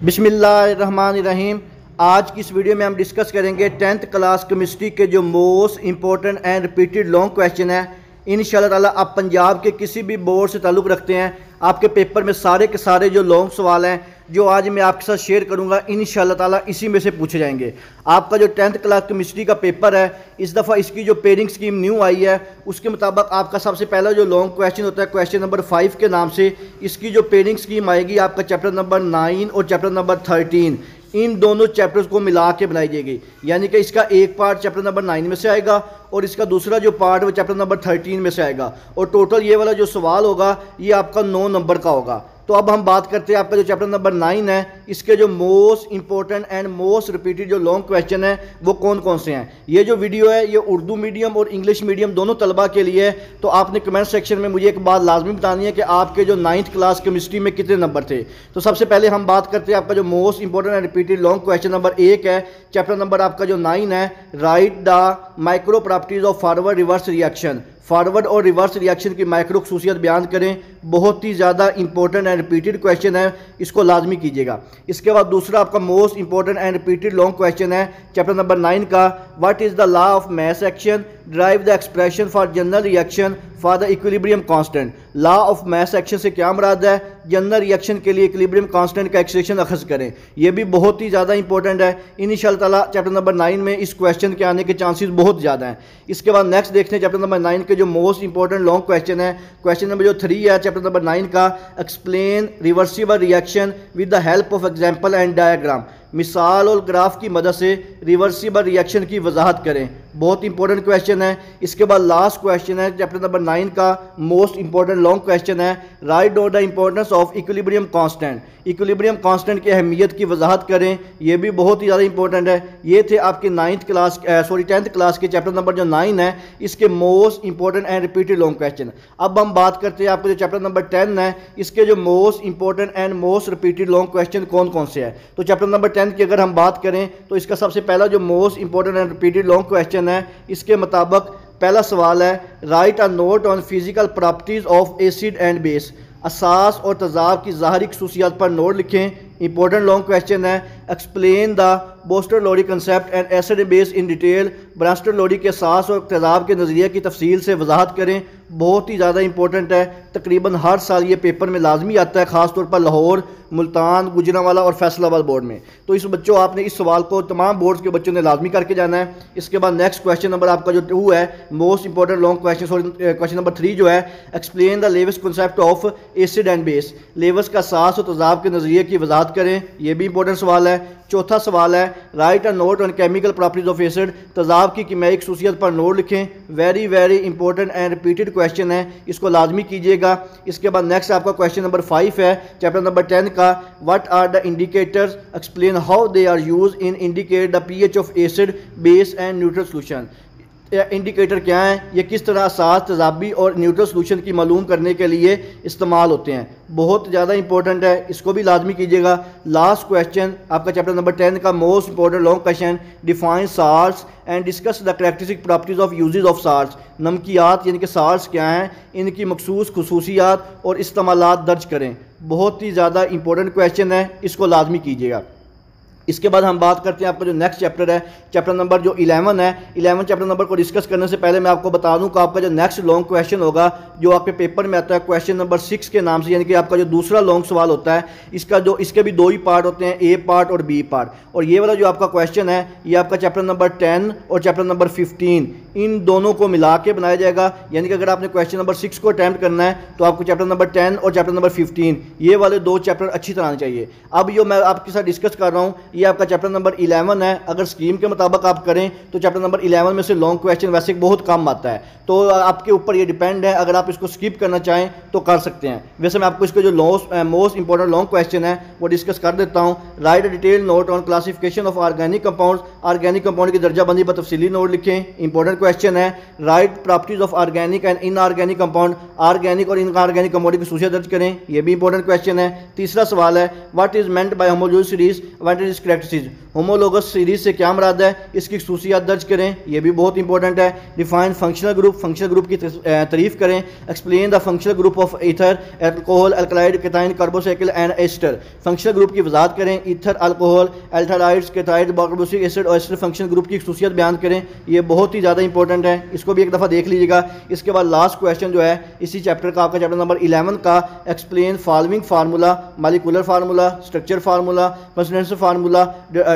बिस्मिल्लाहिर्रहमानिर्रहीम। आज की इस वीडियो में हम डिस्कस करेंगे 10th क्लास केमिस्ट्री के जो most important and repeated long question है। इंशाल्लाह ताला आप पंजाब के किसी भी बोर्ड से ताल्लुक़ रखते हैं, आपके पेपर में सारे के सारे जो लॉन्ग सवाल हैं जो आज मैं आपके साथ शेयर करूंगा इंशाल्लाह ताला इसी में से पूछे जाएंगे। आपका जो 10th क्लास केमिस्ट्री का पेपर है, इस दफ़ा इसकी जो पेयरिंग स्कीम न्यू आई है उसके मुताबिक आपका सबसे पहला जो लॉन्ग क्वेश्चन होता है क्वेश्चन नंबर 5 के नाम से, इसकी जो पेयरिंग स्कीम आएगी आपका चैप्टर नंबर 9 और चैप्टर नंबर 13, इन दोनों चैप्टर्स को मिला के बनाई जाएगी। यानी कि इसका एक पार्ट चैप्टर नंबर 9 में से आएगा और इसका दूसरा जो पार्ट वो चैप्टर नंबर 13 में से आएगा, और टोटल ये वाला जो सवाल होगा ये आपका 9 नंबर का होगा। तो अब हम बात करते हैं आपका जो चैप्टर नंबर 9 है, इसके जो most important and most repeated जो लॉन्ग क्वेश्चन है वो कौन कौन से हैं। ये जो वीडियो है ये उर्दू मीडियम और इंग्लिश मीडियम दोनों तलबा के लिए है। तो आपने कमेंट सेक्शन में मुझे एक बात लाजमी बतानी है कि आपके जो 9th क्लास केमिस्ट्री में कितने नंबर थे। तो सबसे पहले हम बात करते हैं आपका जो most important and repeated long question number 1 है, चैप्टर नंबर आपका जो 9 है, write the micro properties of forward reverse reaction. Forward और रिवर्स रिएक्शन की माइक्रो खसूसियत बयान करें। बहुत ही ज़्यादा इंपॉर्टेंट एंड रिपीटेड क्वेश्चन है, इसको लाजमी कीजिएगा। इसके बाद दूसरा आपका most important and repeated long question है चैप्टर नंबर 9 का, what is the law of mass action, drive the expression for general reaction for the equilibrium constant. Law of mass action से क्या मुराद है, जनरल रिएक्शन के लिए equilibrium constant का expression अखज़ करें। यह भी बहुत ही ज़्यादा इंपॉर्टेंट है। इंशाअल्लाह ताला चैप्टर नंबर 9 में इस क्वेश्चन के आने के चांसेस बहुत ज़्यादा हैं। इसके बाद नेक्स्ट देखते हैं चैप्टर नंबर 9 के जो मोस्ट इंपॉर्टेंट लॉन्ग क्वेश्चन है, क्वेश्चन नंबर जो 3 है चैप्टर नंबर 9 का, explain reversible reaction with the help of example and diagram. मिसाल और ग्राफ की मदद से रिवर्सिबल रिएक्शन की वजाहत करें। बहुत इंपॉर्टेंट क्वेश्चन है। इसके बाद लास्ट क्वेश्चन है चैप्टर नंबर 9 का, मोस्ट इंपॉर्टेंट लॉन्ग क्वेश्चन है, write down the importance of equilibrium constant. Equilibrium constant की अहमियत की वजाहत करें। यह भी बहुत ही ज़्यादा इंपॉर्टेंट है। ये थे आपके 10th क्लास के चैप्टर नंबर जो 9 है इसके most important and repeated long question. अब हम बात करते हैं आपके जो चैप्टर नंबर 10 है, इसके जो most important and most repeated long question कौन कौन से हैं। तो चैप्टर नंबर 10 की अगर हम बात करें तो इसका सबसे पहला जो most important and repeated long question है, इसके मुताबिक पहला सवाल है, write a note on physical properties of acid and base. असास और तजाब की ज़ाहरी खसूसियात पर नोट लिखें। इंपॉर्टेंट लॉन्ग क्वेश्चन है, एक्सप्लेन द बोस्टर Lowry concept and acid and base in detail. Bronsted Lowry के असास और तजाब के नज़रिए की तफसील से वजाहत करें। बहुत ही ज़्यादा इंपॉर्टेंट है, तकरीबन हर साल ये पेपर में लाजमी आता है, ख़ासतौर पर लाहौर, मुल्तान, गुजरांवाला और फैसलाबाद बोर्ड में। तो इस बच्चों आपने इस सवाल को तमाम बोर्ड्स के बच्चों ने लाजमी करके जाना है। इसके बाद नेक्स्ट क्वेश्चन नंबर आपका जो 2 है, most important long question, question number 3 जो है, explain the Lewis concept of acid and base. Lewis का असास और तजाब के नज़रिए की वजाहत करें। यह भी इंपॉर्टेंट सवाल है। चौथा सवाल है, write a note on chemical properties of acid. तजाब की कीमियाई खसूसियत पर नोट लिखें। Very very important and repeated question है, इसको लाजमी कीजिएगा। इसके बाद नेक्स्ट आपका क्वेश्चन नंबर 5 है चैप्टर नंबर 10 का, what are the indicators, explain how they are use in indicate the pH of acid base and neutral solution. Indicator क्या है, ये किस तरह असास, तजाबी और न्यूट्रल सोल्यूशन की मालूम करने के लिए इस्तेमाल होते हैं। बहुत ज़्यादा इंपॉर्टेंट है, इसको भी लाजमी कीजिएगा। लास्ट क्वेश्चन आपका चैप्टर नंबर 10 का most important long question, define salts and discuss the characteristic properties of uses of salts. नमकियात यानी कि साल्ट्स क्या हैं, इनकी मखसूस खसूसियात और इस्तेमालात दर्ज करें। बहुत ही ज़्यादा इंपॉर्टेंट क्वेश्चन है, इसको लाजमी कीजिएगा। इसके बाद हम बात करते हैं आपका जो नेक्स्ट चैप्टर है, चैप्टर नंबर जो 11 है। 11 चैप्टर नंबर को डिस्कस करने से पहले मैं आपको बता दूं कि आपका जो नेक्स्ट लॉन्ग क्वेश्चन होगा जो आपके पेपर में आता है क्वेश्चन नंबर 6 के नाम से, यानी कि आपका जो दूसरा लॉन्ग सवाल होता है, इसके भी 2 ही पार्ट होते हैं, ए पार्ट और बी पार्ट। और ये वाला जो आपका क्वेश्चन है ये आपका चैप्टर नंबर 10 और चैप्टर नंबर 15 इन दोनों को मिला के बनाया जाएगा। यानी कि अगर आपने क्वेश्चन नंबर 6 को अटैम्प्ट करना है तो आपको चैप्टर नंबर 10 और चैप्टर नंबर 15 ये वाले 2 चैप्टर अच्छी तरह आने चाहिए। अब जो मैं आपके साथ डिस्कस कर रहा हूँ ये आपका चैप्टर नंबर 11 है। अगर स्कीम के मुताबिक आप करें तो चैप्टर नंबर 11 में से लॉन्ग क्वेश्चन वैसे बहुत कम आता है, तो आपके ऊपर ये डिपेंड है। अगर आप इसको स्किप करना चाहें तो कर सकते हैं। वैसे मैं आपको इसके जो मोस्ट इंपॉर्टेंट लॉन्ग क्वेश्चन है वो डिस्कस कर देता हूँ। Right detail note on classification of organic compounds. Organic compound की दर्जाबंदी पर तफसीली नोट लिखें। इंपॉर्टेंट क्वेश्चन है, right properties of organic and inorganic compound. Organic और इनऑर्गेनिक कंपाउंड की खसूसियत दर्ज करें। यह भी इंपॉर्टेंट क्वेश्चन है। तीसरा सवाल है, what is meant by homogeneous series when it is characteristics, homologous series से क्या मुराद है, इसकी खसूसियात दर्ज करें, ये भी बहुत इंपॉर्टेंट है। डिफाइन फंक्शनल ग्रुप की तारीफ करें। Explain the functional group of ether, alcohol, aldehyde, ketone, carboxylic and ester. Functional group की वजाहत करें। Ether, alcohol, aldehydes, ketone, carboxylic acid और एस्टर फंक्शनल ग्रुप की खसूसियत बयान करें, ये बहुत ही ज़्यादा इंपॉर्टेंट है, इसको भी एक दफ़ा देख लीजिएगा। इसके बाद लास्ट क्वेश्चन जो है इसी चैप्टर का, आपका चैप्टर नंबर 11 का, explain following formula, molecular formula, structure formula, constituency formula,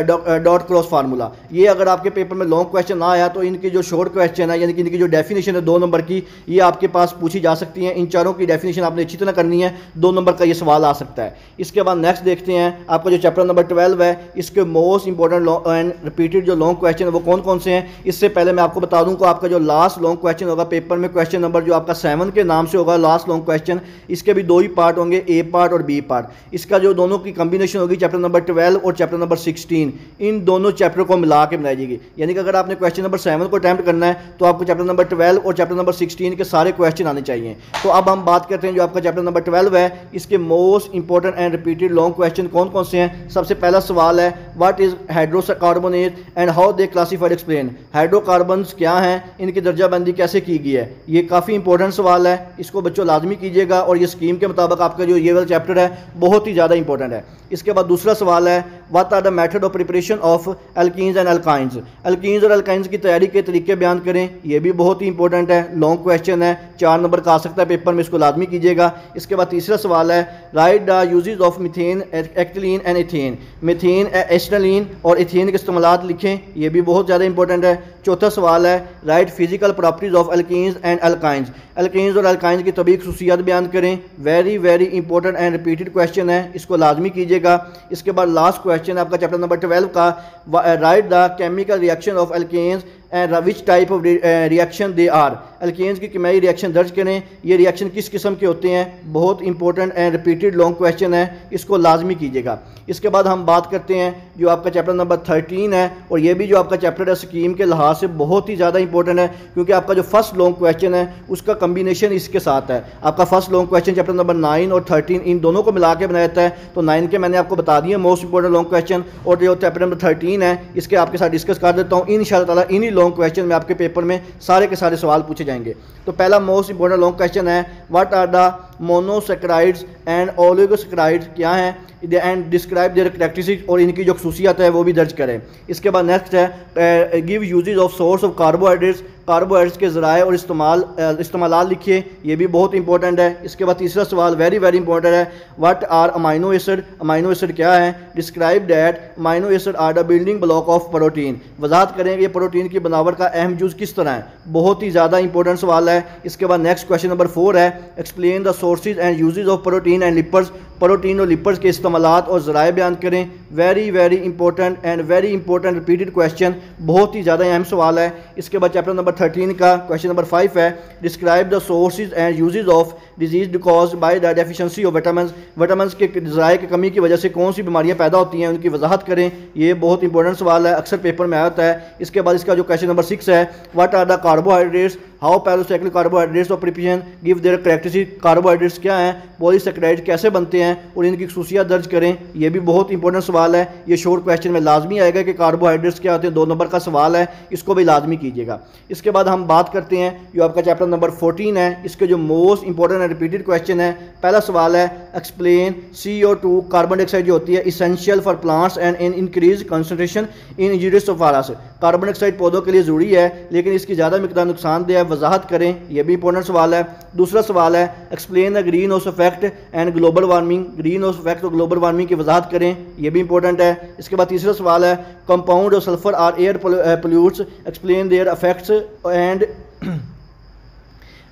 dot cross formula. ये अगर आपके पेपर में लॉन्ग क्वेश्चन ना आया तो इनकी जो शॉर्ट क्वेश्चन है, यानी कि इनकी जो डेफिनेशन है 2 नंबर की, ये आपके पास पूछी जा सकती है। इन चारों की डेफिनेशन आपने अच्छी तरह करनी है, 2 नंबर का ये सवाल आ सकता है। इसके बाद नेक्स्ट देखते हैं आपका जो चैप्टर नंबर 12 है, इसके मोस्ट इंपॉर्टेंट एंड रिपीटेड जो लॉन्ग क्वेश्चन है वो कौन कौन से हैं। इससे पहले मैं आपको बता दूं कि आपका जो लास्ट लॉन्ग क्वेश्चन होगा पेपर में, क्वेश्चन नंबर जो आपका 7 के नाम से होगा लास्ट लॉन्ग क्वेश्चन, इसके भी 2 ही पार्ट होंगे, ए पार्ट और बी पार्ट। इसका जो दोनों की कॉम्बिनेशन होगी चैप्टर नंबर 12 और चैप्टर नंबर 16, इन दोनों चैप्टर को मिला के बनाई जाएगी। यानी कि अगर आपने क्वेश्चन नंबर 7 को अटैम्प्ट करना है तो आपको चैप्टर नंबर 12 और चैप्टर नंबर 16 के सारे क्वेश्चन आने चाहिए। तो अब हम बात करते हैं जो आपका चैप्टर नंबर 12 है, इसके most important and repeated long question कौन कौन से हैं। सबसे पहला सवाल है, what is hydrocarbonate and how they classified, explain. Hydrocarbons क्या हैं, इनकी दर्जाबंदी कैसे की गई है, ये काफ़ी इंपॉर्टेंट सवाल है, इसको बच्चों लाजमी कीजिएगा। और ये स्कीम के मुताबिक आपका जो ये वाला चैप्टर है बहुत ही ज़्यादा इंपॉर्टेंट है। इसके बाद दूसरा सवाल है, what are the method of preparation of alkenes and alkynes. Alkenes और अल्काइंस की तैयारी के तरीके बयान करें, ये भी बहुत ही इंपॉर्टेंट है, लॉन्ग क्वेश्चन है, 4 नंबर का आ सकता है पेपर में, इसको लाजमी कीजिएगा। इसके बाद तीसरा सवाल है, write the uses of methane, acetylene and ethane. Methane, acetylene और इथेन के इस्तेमालात लिखें, ये भी बहुत ज़्यादा इंपॉर्टेंट है। चौथा सवाल है, write physical properties of alkenes and alkynes. Alkenes और अल्काइंस की तबीक खसूसियात बयान करें, very very important and repeated question है, इसको लाजमी कीजिएगा। इसके बाद लास्ट क्वेश्चन आपका चैप्टर नंबर 12 का, write the chemical reaction of alkanes and which type of reaction they are. Alkanes की केमियाई रिएक्शन दर्ज करें, ये रिएक्शन किस किस्म के होते हैं, बहुत important and repeated long question है, इसको लाजमी कीजिएगा। इसके बाद हम बात करते हैं जो आपका चैप्टर नंबर 13 है, और ये भी जो आपका चैप्टर है स्कीम के लिहाज से बहुत ही ज़्यादा इंपॉर्टेंट है, क्योंकि आपका जो फर्स्ट लॉन्ग क्वेश्चन है उसका कम्बिनेशन इसके साथ है। आपका first long question chapter number 9 और 13 इन दोनों को मिला के बनाया जाता है। तो 9 के मैंने आपको बता दिए मोस्ट इंपॉर्टेंट लॉन्ग क्वेश्चन, और जो चैप्टर नंबर 13 है इसके आपके साथ डिस्कस कर देता हूँ। इंशाअल्लाह ताला इन्हीं लॉन्ग क्वेश्चन में आपके पेपर में सारे के सारे सवाल पूछे जाएंगे। तो पहला मोस्ट इंपॉर्टेंट लॉन्ग क्वेश्चन है, what are the monosaccharides and oligosaccharides, क्या हैं, एंड डिस्क्राइब देयर करैक्टरिस्टिक्स, और इनकी जो खसूसियात है वो भी दर्ज करें। इसके बाद नेक्स्ट है, give uses of source of carbohydrates. Carbohydrates के ज़राए और इस्तेमाल लिखिए, ये भी बहुत इंपॉर्टेंट है। इसके बाद तीसरा सवाल वेरी वेरी इंपॉर्टेंट है, what are amino acid. Amino acid क्या है, describe that amino acid are the building block of protein. वजाहत करें ये प्रोटीन की बनावट का अहम जुज़ किस तरह है, बहुत ही ज़्यादा इंपॉर्टेंट सवाल है। इसके बाद नेक्स्ट क्वेश्चन नंबर 4 है, explain the sources and uses of protein and lipids. Protein और लिपर्स के इस्तेमालात और ज़राए बयान करें, very very important and very important repeated question, बहुत ही ज़्यादा अहम सवाल है। इसके बाद चैप्टर नंबर 13 का क्वेश्चन नंबर 5 है, describe the sources and uses of disease cause by the deficiency of vitamin. Vitamin के ज़राए की कमी की वजह से कौन सी बीमारियां पैदा होती हैं, उनकी वजाहत करें, ये बहुत इंपॉर्टेंट सवाल है, अक्सर पेपर में आता है। इसके बाद इसका जो क्वेश्चन नंबर 6 है, what are the carbohydrates, how paracyclic carbohydrates of preparation give their characteristics. Carbohydrates क्या हैं, पॉलीसेकेराइड कैसे बनते हैं और इनकी खसूसियात दर्ज करें, ये भी बहुत इंपॉर्टेंट सवाल है। ये शॉर्ट क्वेश्चन में लाजमी आएगा कि कार्बोहाइड्रेट्स क्या होते हैं, 2 नंबर का सवाल है, इसको भी लाजमी कीजिएगा। इसके बाद हम बात करते हैं जो आपका चैप्टर नंबर 14 है, इसके जो most important and repeated question है। पहला सवाल है, एक्सप्लेन CO2 कार्बन डाइऑक्साइड जो होती है essential for plants and in increase concentration in injurious of फारस। कार्बन डाइऑक्साइड पौधों के लिए ज़रूरी है लेकिन इसकी ज़्यादा मिकदार नुकसानदेह है, वजाहत करें, यह भी इंपॉर्टेंट सवाल है। दूसरा सवाल है, explain the green house effect and global warming. Green house effect और ग्लोबल वार्मिंग की वजाहत करें, यह भी इंपॉर्टेंट है। इसके बाद तीसरा सवाल है, compound of sulphur are air pollutants, explain their effects and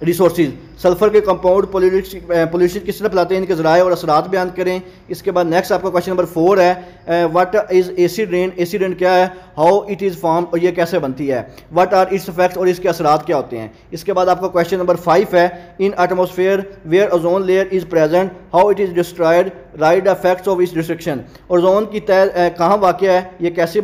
resources. Sulphur के कंपाउंड पोल्यूशन किस तरह फैलाते हैं, इनके ज़राए और असरात बयान करें। इसके बाद नेक्स्ट आपका क्वेश्चन नंबर 4 है, what is acid rain. Acid rain क्या है, हाउ इट इज़ फॉर्म, और ये कैसे बनती है, व्हाट आर इट्स इफेक्ट्स, और इसके असरात क्या होते हैं। इसके बाद आपका क्वेश्चन नंबर 5 है, in atmosphere where ozone layer is present, how it is destroyed, write the effects of its destruction. Ozone की तह कहाँ वाक़ है, ये कैसे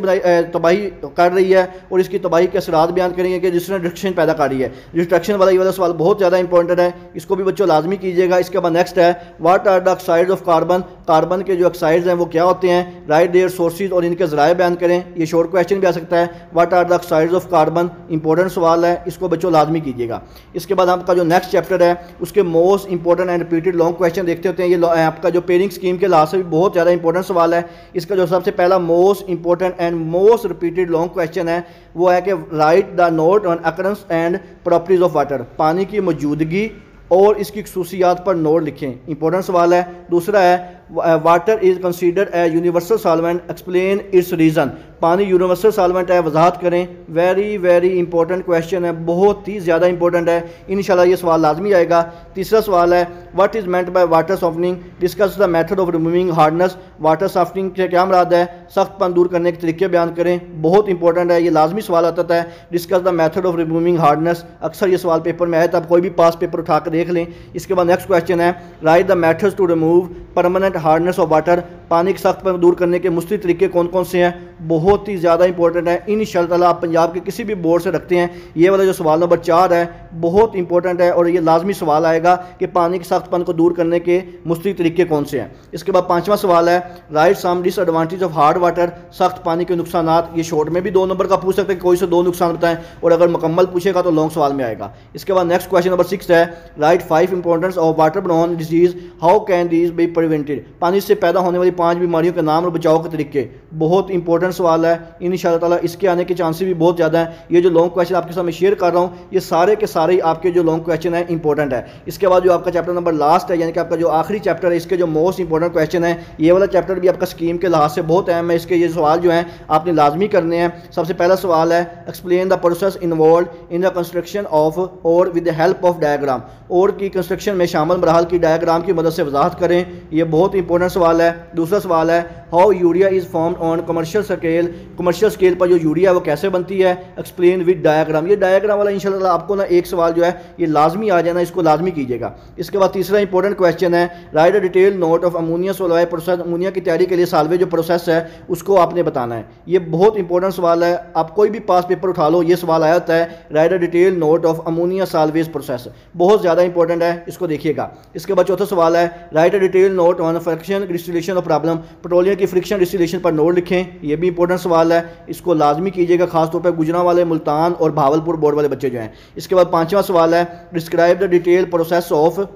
तबाही कर रही है और इसकी तबाही के असरात बयान करेंगे कि जिसने डिस्ट्रक्शन पैदा कर रही है। डिस्ट्रक्शन वाला ये वाला सवाल बहुत ज़्यादा इंपॉर्टेंट चैप्टर है, इसको भी बच्चों लाजमी कीजिएगा। इसके बाद नेक्स्ट है what are the oxides of carbon, carbon के जो ऑक्साइड्स हैं वो क्या होते हैं, राइट देयर सोर्सेज और इनके ज़राए बयान करें। ये शॉर्ट क्वेश्चन भी आ सकता है। What are the oxides of carbon, important सवाल है, इसको बच्चों लाजमी कीजिएगा। इसके बाद आपका जो नेक्स्ट चैप्टर है उसके most important and repeated long question देखते होते हैं। ये आपका जो पेयरिंग स्कीम के लास्ट से भी बहुत ज़्यादा इंपॉर्टेंट सवाल है। इसका जो सबसे पहला most important and most repeated long question है वो है कि right the note on occurrence and properties of water, पानी की मौजूदगी और इसकी खसूसियात पर नोट लिखें, इंपॉर्टेंट सवाल है। दूसरा है water is considered a universal solvent, explain it's reason, पानी यूनिवर्सल सॉल्वेंट है, वजाहत करें। वेरी वेरी इंपॉर्टेंट क्वेश्चन है, बहुत ही ज़्यादा इंपॉर्टेंट है, इंशाल्लाह ये सवाल लाजमी आएगा। तीसरा सवाल है what is meant by water softening, discuss the method of removing hardness, water softening से क्या मुराद है, सख्तपन दूर करने के तरीके बयान करें, बहुत इंपॉर्टेंट है, ये लाजमी सवाल आता है। Discuss the method of removing hardness, अक्सर ये सवाल पेपर में आया था, आप कोई भी पास पेपर उठा कर देख लें। इसके बाद नेक्स्ट क्वेश्चन है write the methods to remove permanent hardness of water, पानी के सख्तपन दूर करने के मुस्तकिल तरीके कौन कौन से हैं, बहुत ही ज़्यादा इंपॉर्टेंट है। इंशाअल्लाह आप पंजाब के किसी भी बोर्ड से रखते हैं, ये वाला जो सवाल नंबर 4 है बहुत इंपॉर्टेंट है और ये लाजमी सवाल आएगा कि पानी के सख्तपन को दूर करने के मुस्तकिल तरीके कौन से हैं। इसके बाद 5वां सवाल है write some disadvantage of hard water, सख्त पानी के नुकसानात। ये शॉर्ट में भी 2 नंबर का पूछ सकते हैं, कोई से 2 नुकसान बताएं, और अगर मुकम्मल पूछेगा तो लॉन्ग सवाल में आएगा। इसके बाद नेक्स्ट क्वेश्चन नंबर 6 है right 5 importance of water borne disease, how can these be prevented, पानी से पैदा होने वाली 5 बीमारियों के नाम और बचाव के तरीके, बहुत इंपॉर्टेंट सवाल है। इंशाअल्लाह ताला इसके आने के चांसेस भी बहुत ज़्यादा हैं। ये जो लॉन्ग क्वेश्चन आपके सामने शेयर कर रहा हूँ ये सारे के सारे आपके जो लॉन्ग क्वेश्चन है इंपॉर्टेंट है। इसके बाद जो आपका चैप्टर नंबर लास्ट है यानी कि आपका जो आखिरी चैप्टर है इसके जो मोस्ट इंपॉर्टेंट क्वेश्चन है, ये वाला चैप्टर भी आपका स्कीम के लिहाज से बहुत अहम है। इसके ये सवाल जो हैं आपने लाजमी करने हैं। सबसे पहला सवाल है explain the process involve in the construction of और with the help of diagram, और की कंस्ट्रक्शन में शामिल मराहल की डायग्राम की मदद से वजाहत करें, ये बहुत इंपॉर्टेंट सवाल है। दूसरा सवाल है how urea is formed on commercial scale, commercial scale पर जो यूरिया है वो कैसे बनती है, एक्सप्लेन विद डायग्राम। ये डायग्राम वाला इंशाल्लाह आपको ना एक सवाल जो है ये लाजमी आ जाना, इसको लाजमी कीजिएगा। इसके बाद तीसरा इंपॉर्टेंट क्वेश्चन है write a detail note of ammonia Solvay process, ammonia की तैयारी के लिए साल्वे जो प्रोसेस है उसको आपने बताना है। ये बहुत इंपॉर्टेंट सवाल है, आप कोई भी पास पेपर उठा लो ये सवाल आया होता है write a detail note of ammonia salvage process, बहुत ज़्यादा इंपॉर्टेंट है, इसको देखिएगा। इसके बाद चौथा सवाल है write a detail note on friction distillation of problem, petroleum की फ्रिक्शन डिस्टिलेशन पर नोट लिखें, ये भी इंपॉर्टेंट सवाल है, इसको लाजमी कीजिएगा, खासतौर पर गुजरांवाले, मुल्तान और भावलपुर बोर्ड वाले बच्चे जो हैं। इसके बाद 5वां सवाल है describe the detail process of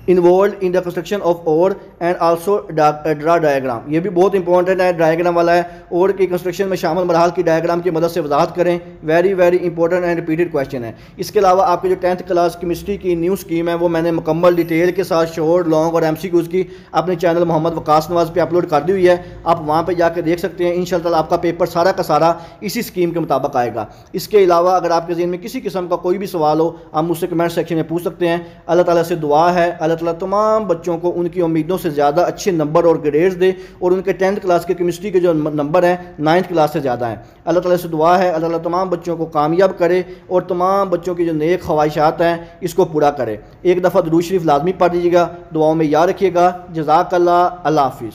involve in the construction of और एंड आल्सो ड्रा डायग्राम, ये भी बहुत इंपॉर्टेंट है, डायग्राम वाला है। और की कंस्ट्रक्शन में शामिल मराहल की डायग्राम की मदद से वजाहत करें, very very important and repeated question है। इसके अलावा आपके जो 10th क्लास केमिस्ट्री की न्यू स्कीम है वो मैंने मुकम्मल डिटेल के साथ शॉर्ट लॉन्ग और MCQs की अपने चैनल मोहम्मद वकास नवाज पे अपलोड कर दी हुई है, आप वहाँ पर जाकर देख सकते हैं। इंशाअल्लाह आपका पेपर सारा का सारा इसी स्कीम के मुताबिक आएगा। इसके अलावा अगर आपके ज़हन में किसी किस्म का कोई भी सवाल हो आप मुझसे कमेंट सेक्शन में पूछ सकते हैं। अल्लाह ताला से दुआ है अल्लाह ताला तमाम बच्चों को उनकी उम्मीदों से ज़्यादा अच्छे नंबर और ग्रेड्स दे और उनके 10th क्लास के केमिस्ट्री के जो नंबर हैं 9th क्लास से ज़्यादा हैं। अल्लाह ताला से दुआ है अल्लाह ताला तमाम बच्चों को कामयाब करे और तमाम बच्चों की जो नेक ख्वाहिशात हैं इसको पूरा करे। एक दफ़ा दुरूद शरीफ लाजमी पढ़ लीजिएगा, दुआओं में याद रखिएगा। जज़ाकल्लाह, अल्लाह हाफिज़।